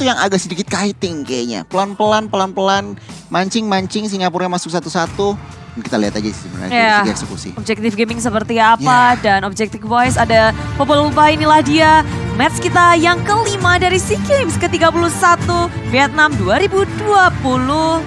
itu yang agak sedikit kiting kayaknya. Pelan-pelan mancing Singapura masuk satu-satu. Kita lihat aja sih sebenarnya dari segi eksekusi. Objektif gaming seperti apa dan objektif wise ada Popol Vuh, inilah dia match kita yang kelima dari SEA Games ke-31 Vietnam 2021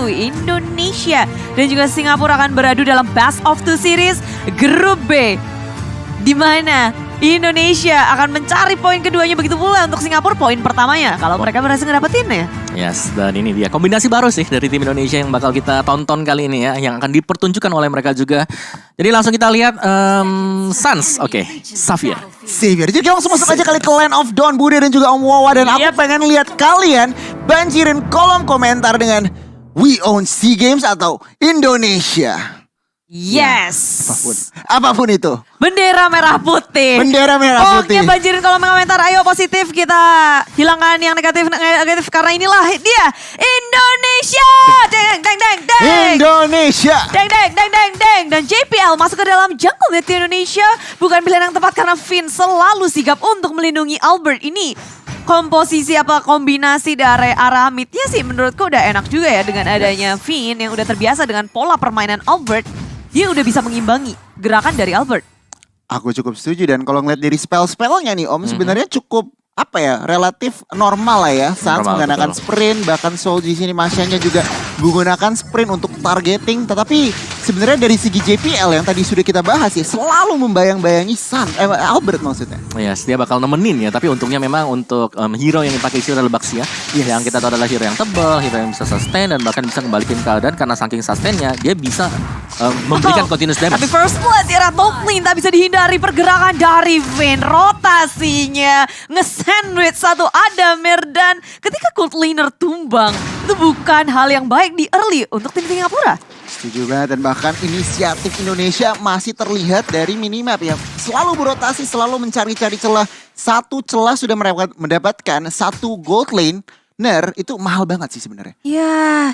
Indonesia. Dan juga Singapura akan beradu dalam Best of Two Series Grup B. Di mana Indonesia akan mencari poin keduanya, begitu pula untuk Singapura poin pertamanya kalau mereka berhasil ngedapetinnya. Yes, dan ini dia kombinasi baru sih dari tim Indonesia yang bakal kita tonton kali ini ya, yang akan dipertunjukkan oleh mereka juga. Jadi langsung kita lihat Suns, Xavier. Jadi langsung masuk aja kali ke Land of Dawn, Bude dan juga Om Wawa. Dan aku pengen lihat kalian banjirin kolom komentar dengan We Own SEA Games atau Indonesia. Yes. Apapun itu. Bendera merah putih. Bendera merah putih. Pokoknya banjirin kolom komentar. Ayo positif, kita hilangkan yang negatif karena inilah dia Indonesia. Deng deng deng deng. Indonesia. Deng deng deng deng deng. Dan JPL masuk ke dalam jungle net Indonesia bukan pilihan yang tepat karena Finn selalu sigap untuk melindungi Albert ini. Komposisi apa kombinasi dari arah midnya sih menurutku udah enak juga ya dengan adanya Finn yang udah terbiasa dengan pola permainan Albert. Dia udah bisa mengimbangi gerakan dari Albert. Aku cukup setuju, dan kalau ngeliat dari spell-spellnya nih Om, sebenarnya cukup relatif normal lah ya. Saat menggunakan sprint, bahkan Soul di sini Masyanya juga menggunakan sprint untuk targeting. Tetapi sebenarnya dari segi JPL yang tadi sudah kita bahas ya, selalu membayang-bayangi Albert maksudnya. Yes, dia bakal nemenin ya, tapi untungnya memang untuk hero yang dipakai isi adalah Baxia. Yang kita tahu adalah hero yang tebal, hero yang bisa sustain dan bahkan bisa kembalikan keadaan karena saking sustainnya dia bisa memberikan continuous damage. Tapi first blood di arah top lane tak bisa dihindari pergerakan dari Vayne. Rotasinya nge-sandwich satu Adamir dan ketika gold laner tumbang itu bukan hal yang baik di early untuk tim Singapura. Setuju banget, dan bahkan inisiatif Indonesia masih terlihat dari minimap ya. Selalu berotasi, selalu mencari-cari celah. Satu celah sudah mendapatkan satu gold laner, itu mahal banget sih sebenarnya. Ya,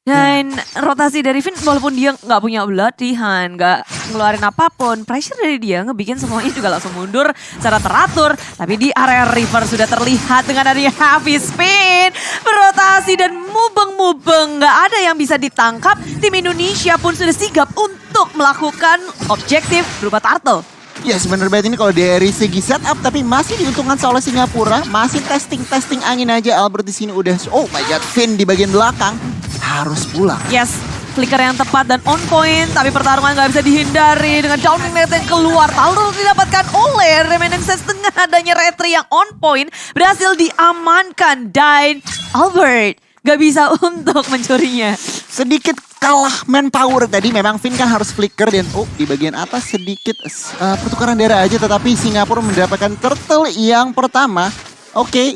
dan rotasi dari Finn walaupun dia nggak punya latihan, nggak ngeluarin apapun, pressure dari dia ngebikin semuanya juga langsung mundur secara teratur. Tapi di area river sudah terlihat dengan adanya heavy spin, berotasi dan mubeng-mubeng, nggak ada yang bisa ditangkap. Tim Indonesia pun sudah sigap untuk melakukan objektif berupa turtle. Yes, bener banget ini kalau dari segi setup, tapi masih diuntungkan oleh Singapura. Masih testing angin aja. Albert di sini udah, oh my god, Finn di bagian belakang harus pulang. Yes, flicker yang tepat dan on point, tapi pertarungan nggak bisa dihindari dengan downing net yang keluar. Lalu didapatkan oleh Reminiscence dengan adanya retry yang on point, berhasil diamankan dan Albert nggak bisa untuk mencurinya. Sedikit kalah manpower tadi, memang Finn kan harus flicker dan di bagian atas sedikit pertukaran darah aja, tetapi Singapura mendapatkan turtle yang pertama.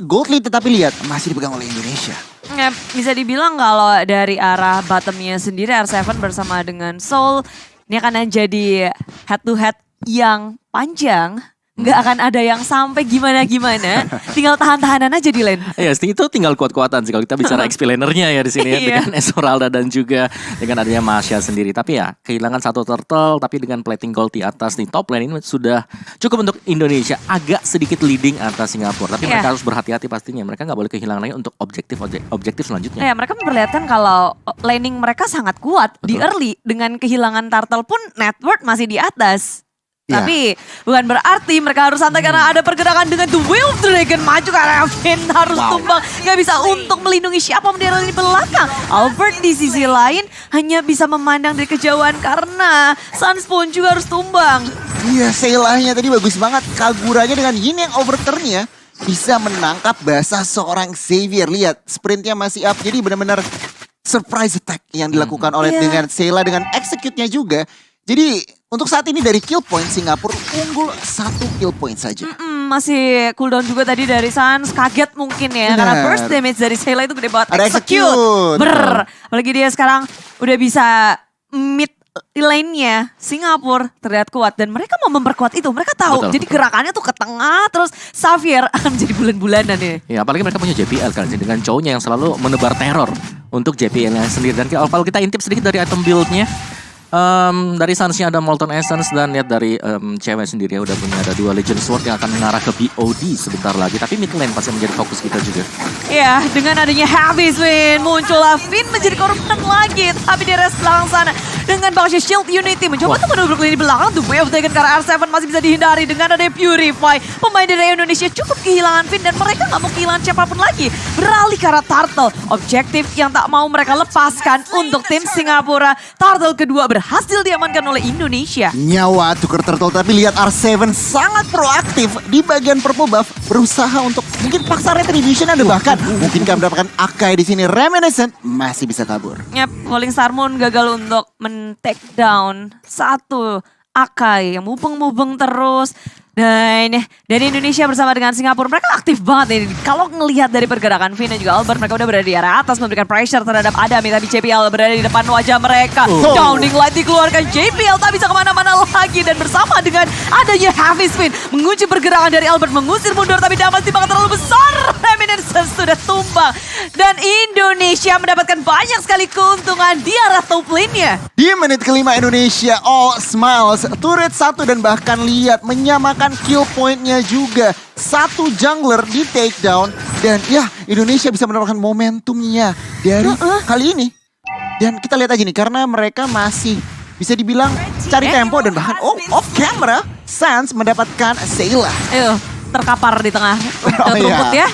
Gold lead, tetapi lihat masih dipegang oleh Indonesia. Ya, bisa dibilang kalau dari arah bottomnya sendiri R7 bersama dengan Soul ini akan jadi head to head yang panjang. Nggak akan ada yang sampai gimana-gimana. Tinggal tahan-tahanan aja di lane. Ya, itu tinggal kuat-kuatan sih kalau kita bicara XP lanernya ya di sini ya. Dengan Esmeralda dan juga dengan adanya Masya sendiri. Tapi ya kehilangan satu turtle tapi dengan plating gold di atas di top lane ini sudah cukup untuk Indonesia. Agak sedikit leading atas Singapura. Tapi mereka harus berhati-hati pastinya. Mereka nggak boleh kehilangan lagi untuk objektif selanjutnya. Ya, mereka memperlihatkan kalau laning mereka sangat kuat. Di early dengan kehilangan turtle pun net worth masih di atas. Tapi bukan berarti mereka harus santai karena ada pergerakan dengan The Will Dragon maju karena Finn harus tumbang. Gak bisa untuk melindungi siapa di belakang. Albert di sisi lain hanya bisa memandang dari kejauhan karena Suns pun juga harus tumbang. Iya, Seilahnya tadi bagus banget. Kagurannya dengan Yin yang overturn-nya bisa menangkap basah seorang Xavier. Lihat, sprintnya masih up. Jadi benar-benar surprise attack yang dilakukan oleh dengan Seila dengan execute-nya juga. Jadi untuk saat ini dari kill point Singapura unggul 1 kill point saja. Masih cooldown juga tadi dari Suns, kaget mungkin ya. Bener. Karena burst damage dari Seila itu gede banget. Ada execute. Apalagi dia sekarang udah bisa mid lane-nya Singapura terlihat kuat. Dan mereka mau memperkuat itu, mereka tahu. Jadi gerakannya tuh ke tengah, terus Xavier akan menjadi bulan-bulanan ya. Ya apalagi mereka punya JPL kan, dengan cowoknya yang selalu menebar teror untuk JPL-nya sendiri. Dan kalau kita intip sedikit dari item build-nya, Dari Suns-nya ada Molten Essence dan lihat dari cewek sendiri ya udah punya ada 2 Legend Sword yang akan mengarah ke BOD sebentar lagi. Tapi mid lane pasti menjadi fokus kita juga. Ya, dengan adanya Heavy Swing, muncullah Finn menjadi korban lagi. Tapi di rest belakang sana, dengan bakasnya Shield Unity mencoba untuk menurut lini belakang. The Way of Dragon karena R7 masih bisa dihindari dengan adanya Purify. Pemain dari Indonesia cukup kehilangan Finn dan mereka nggak mau kehilangan siapapun lagi. Beralih ke arah Turtle, objektif yang tak mau mereka lepaskan untuk tim Singapura. Turtle kedua berhasil diamankan oleh Indonesia. Nyawa tuker turtle, tapi lihat R7 sangat proaktif di bagian purple buff, berusaha untuk mungkin paksa retribution ada bahkan mungkin mendapatkan Akai di sini. Reminiscent masih bisa kabur. Yap, Falling Star Moon gagal untuk men-take down satu Akai yang mubeng-mubeng terus. Dan dari Indonesia bersama dengan Singapura, mereka aktif banget ini. Kalau ngelihat dari pergerakan Finn dan juga Albert, mereka udah berada di area atas memberikan pressure terhadap Adami. Tapi JPL berada di depan wajah mereka. Downing Light dikeluarkan, JPL tak bisa kemana-mana lagi. Dan bersama dengan adanya Heavy Spin, mengunci pergerakan dari Albert, mengusir mundur. Tapi damage timbangan terlalu besar. Reminiscence sudah tumbang. Dan Indonesia mendapatkan banyak sekali keuntungan di arah top lane-nya. Di menit kelima Indonesia all smiles, turret 1 dan bahkan lihat menyamakan kill point-nya juga. 1 jungler di takedown dan ya Indonesia bisa mendapatkan momentumnya dari kali ini. Dan kita lihat aja nih karena mereka masih bisa dibilang cari tempo dan bahkan off camera Sans mendapatkan Sayla. Terkapar di tengah Oh, rumput iya. ya.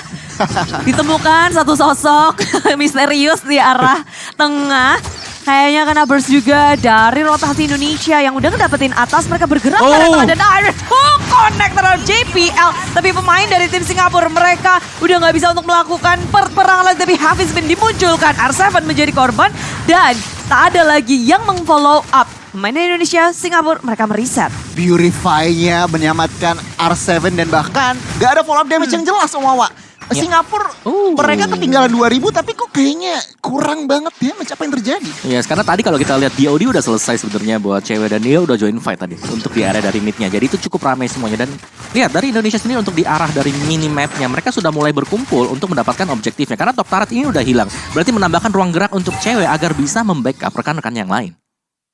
Ditemukan satu sosok misterius di arah tengah. Kayaknya kena burst juga dari rotasi Indonesia yang udah ngedapetin atas. Mereka bergerak karena ada direct hook connect terhadap JPL. Tapi pemain dari tim Singapura mereka udah nggak bisa untuk melakukan perperangan lagi. Tapi Hafiz bin dimunculkan, R7 menjadi korban dan tak ada lagi yang meng-follow up. Pemain dari Indonesia, Singapura mereka mereset. Purify-nya menyelamatkan R7 dan bahkan gak ada follow up damage yang jelas Om Wawa. Singapura mereka ketinggalan 2000 tapi kok kayaknya kurang banget ya apa yang terjadi. Ya, karena tadi kalau kita lihat BOD udah selesai sebenarnya buat cewek dan dia udah join fight tadi untuk di area dari midnya. Jadi itu cukup ramai semuanya dan lihat dari Indonesia sendiri untuk di arah dari minimapnya mereka sudah mulai berkumpul untuk mendapatkan objektifnya karena top turret ini udah hilang. Berarti menambahkan ruang gerak untuk cewek agar bisa membackup rekan-rekan yang lain.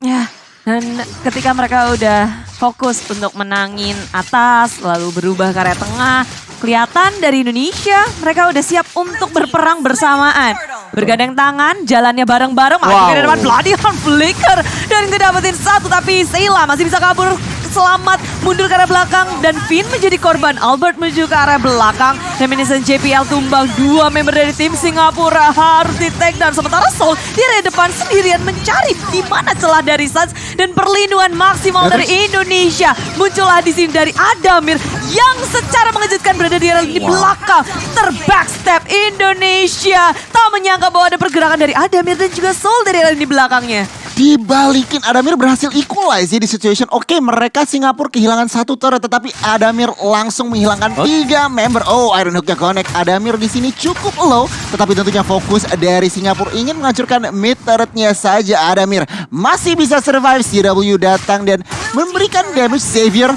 Ya, dan ketika mereka udah fokus untuk menangin atas lalu berubah ke area tengah, kelihatan dari Indonesia mereka udah siap untuk berperang bersamaan. Bergandeng tangan, jalannya bareng-bareng. Maju ke depan, Bloody Hand Flicker. Dan ngedapetin satu, tapi Sayla masih bisa kabur. Selamat mundur ke arah belakang. Dan Finn menjadi korban. Albert menuju ke arah belakang. Reminiscent JPL tumbang. 2 member dari tim Singapura harus di take down. Sementara Soul di area depan sendirian mencari di mana celah dari Suns. Dan perlindungan maksimal dari Indonesia. Muncullah di sini dari Adamir yang secara mengejutkan berada di area belakang. Terbackstep Indonesia. Tak menyangka bahwa ada pergerakan dari Adamir dan juga Soul dari area di belakangnya. Dibalikin Adamir berhasil equalize ya di situation. Oke, mereka Singapura kehilangan 1 turret tetapi Adamir langsung menghilangkan 3 member. Iron Hook-nya connect. Adamir di sini cukup low tetapi tentunya fokus dari Singapura ingin menghancurkan mid turretnya saja. Adamir masih bisa survive. CW datang dan memberikan damage. Xavier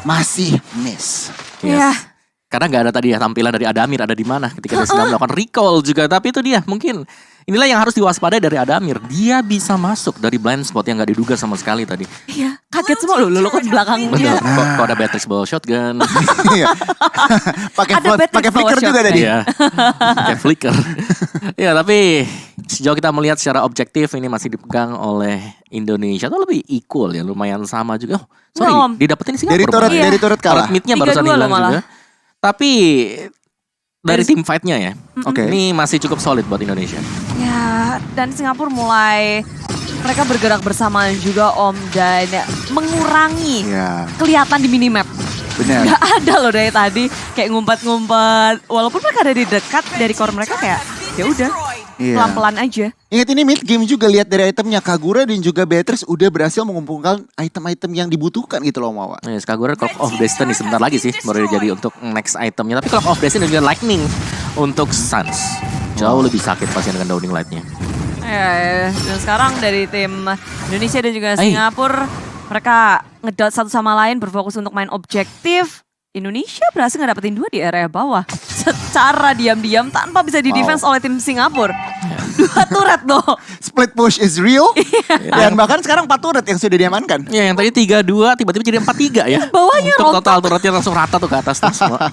masih miss. Yes. Karena nggak ada tadi ya tampilan dari Adamir ada di mana ketika dia sedang melakukan recall juga. Tapi itu dia mungkin inilah yang harus diwaspadai dari Adamir. Dia bisa masuk dari blind spot yang nggak diduga sama sekali tadi. Iya, kaget semua loh kok belakangnya. Bener. Kok ada Beatrix bawa shotgun. Iya. Pakai flicker juga tadi. Iya. Pakai flicker. Ya tapi sejauh kita melihat secara objektif ini masih dipegang oleh Indonesia tuh lebih equal ya, lumayan sama juga. Didapetin sih dari turret kalah. Turret midnya barusan hilang juga. Tapi dari tim fight-nya ya, ini masih cukup solid buat Indonesia. Ya, dan Singapura mulai mereka bergerak bersama juga Om dan mengurangi kelihatan di minimap. Benar. Gak ada loh dari tadi kayak ngumpet-ngumpet. Walaupun mereka ada di dekat dari core mereka kayak ya udah pelan-pelan aja. Ingat ini mid game juga lihat dari itemnya Kagura dan juga Beatrice udah berhasil mengumpulkan item-item yang dibutuhkan gitu loh Mawa. Yes, Kagura Clock of Destiny sebentar lagi sih baru jadi untuk next itemnya. Tapi Clock of Destiny dan juga Lightning untuk Suns jauh lebih sakit pasti dengan Downing Light-nya. Ya, dan sekarang dari tim Indonesia dan juga Singapura mereka ngedot satu sama lain berfokus untuk main objektif. Indonesia berhasil ngedapetin 2 di area bawah secara diam-diam tanpa bisa di defense oleh tim Singapura. 2 turret loh. Split push is real. Iya. Dan bahkan sekarang 4 turret yang sudah diamankan. Ya yang tadi 3-2 tiba-tiba jadi 4-3 ya. Bawahnya Untuk rontok. total turretnya langsung rata tuh ke atas tuh semua.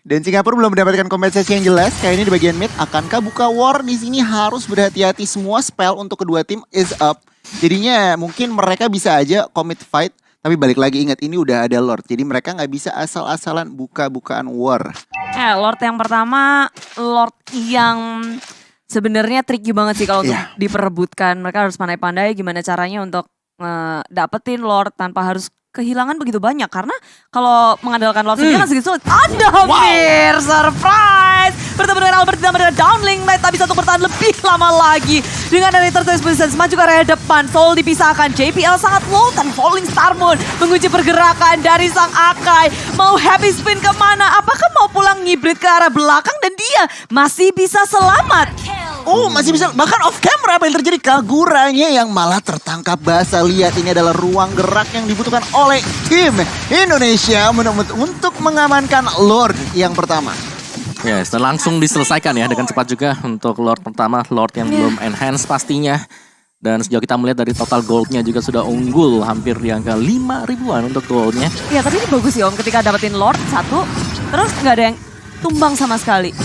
Dan Singapura belum mendapatkan kompensasi yang jelas. Kayaknya di bagian mid akankah buka war di sini, harus berhati-hati, semua spell untuk kedua tim is up. Jadinya mungkin mereka bisa aja commit fight. Tapi balik lagi, ingat ini udah ada Lord. Jadi mereka nggak bisa asal-asalan buka-bukaan war. Lord yang pertama, Lord yang sebenarnya tricky banget sih kalau untuk Iya. diperebutkan. Mereka harus pandai-pandai gimana caranya untuk dapetin Lord tanpa harus kehilangan begitu banyak. Karena kalau mengandalkan Lord sendiri kan segitu sulit. Adamir, surprise! Bertemu dengan Albert ditambah dengan downlink. Knight tak bisa untuk bertahan lebih lama lagi. Dengan dari tertulis position maju ke area depan. Soul dipisahkan, JPL sangat low dan Falling Star Moon menguji pergerakan dari sang Akai. Mau happy spin kemana? Apakah mau pulang ngibrit ke arah belakang dan dia masih bisa selamat? Oh, masih bisa, bahkan off camera apa yang terjadi? Kaguranya yang malah tertangkap basah. Lihat, ini adalah ruang gerak yang dibutuhkan oleh tim Indonesia untuk mengamankan Lord yang pertama. Yes, dan langsung diselesaikan ya dengan cepat juga untuk Lord pertama, Lord yang belum enhance pastinya. Dan sejauh kita melihat dari total goldnya juga sudah unggul hampir di angka 5 ribuan untuk goldnya. Ya tapi ini bagus sih Om ketika dapetin Lord satu, terus nggak ada yang tumbang sama sekali.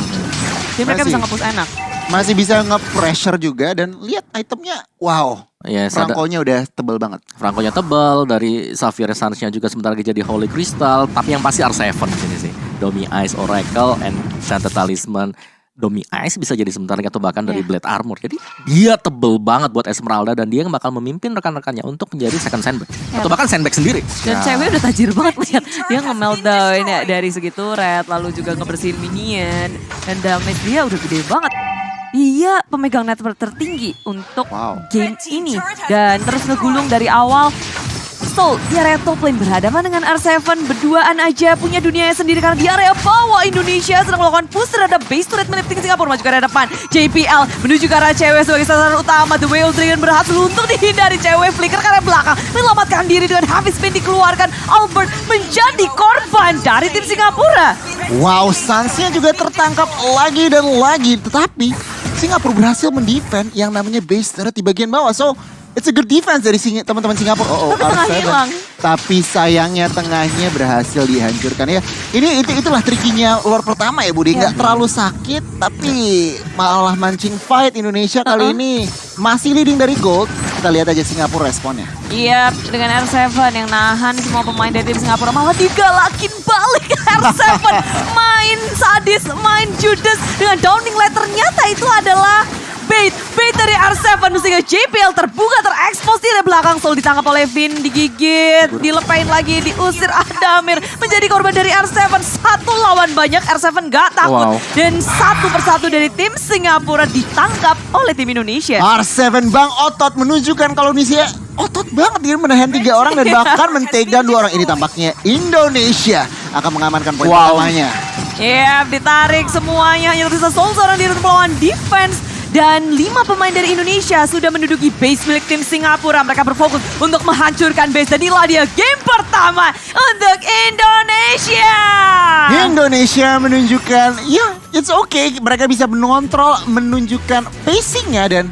Jadi mereka Masih. bisa nge-push enak. Masih bisa nge-pressure juga, dan lihat itemnya, wow. Yes, Franco-nya udah tebel banget. Franco-nya tebal, dari Xavier Essence-nya juga sebentar lagi jadi Holy Crystal. Tapi yang pasti R7 di sini sih. Domi Ice, Oracle, and Enchanted Talisman. Domi Ice bisa jadi sebentar lagi atau bahkan dari Blade Armor. Jadi dia tebel banget buat Esmeralda dan dia bakal memimpin rekan-rekannya untuk menjadi second sandbag. Atau bahkan sandbag sendiri. Dan cewek udah tajir banget lihat. Dia nge-meltdown ya, dari segi turret, lalu juga ngebersihin minion. Dan damage dia udah gede banget. Dia pemegang network tertinggi untuk game ini. Dan terus ngegulung dari awal. Soul di area top lane berhadapan dengan R7 berduaan aja punya dunianya sendiri karena di area bawah Indonesia sedang melakukan push terhadap base turret milik tim Singapura maju ke area depan. JPL menuju ke arah cewek sebagai sasaran utama. The Whale Dragon berhasil untuk dihindari cewek flicker ke arah belakang. Menyelamatkan diri dengan heavy spin dikeluarkan. Albert menjadi korban dari tim Singapura. Wow, Suns-nya juga tertangkap lagi dan lagi. Tetapi Singapura berhasil mendefend yang namanya base turret di bagian bawah. So, it's a good defense dari teman-teman Singapura. Tapi tengahnya hilang. Tapi sayangnya tengahnya berhasil dihancurkan ya. Itulah trikinya Lord pertama ya Budi. Nggak terlalu sakit tapi malah mancing fight. Indonesia kali ini masih leading dari gold. Kita lihat aja Singapura responnya. Iya, dengan R7 yang nahan semua pemain dari tim Singapura malah digalakin balik. R7 main sadis, main judes dengan downing light. Ternyata itu adalah bait dari R7 sehingga JPL terbuka, terekspos di belakang. Soul ditangkap oleh Vin, digigit, dilepain lagi, diusir. Adamir menjadi korban dari R7. Satu lawan banyak, R7 gak takut. Dan satu persatu dari tim Singapura ditangkap oleh tim Indonesia. R7 Bang otot menunjukkan kalau Indonesia otot banget, dia menahan 3 orang dan bahkan men-take down 2 orang. Ini tampaknya Indonesia akan mengamankan poin pertamanya. Iya, ditarik semuanya. Hanya tersisa Soul seorang diri untuk melawan defense. Dan 5 pemain dari Indonesia sudah menduduki base milik tim Singapura. Mereka berfokus untuk menghancurkan base. Dan inilah dia game pertama untuk Indonesia. Indonesia menunjukkan, ya it's okay. Mereka bisa mengontrol, menunjukkan pacingnya dan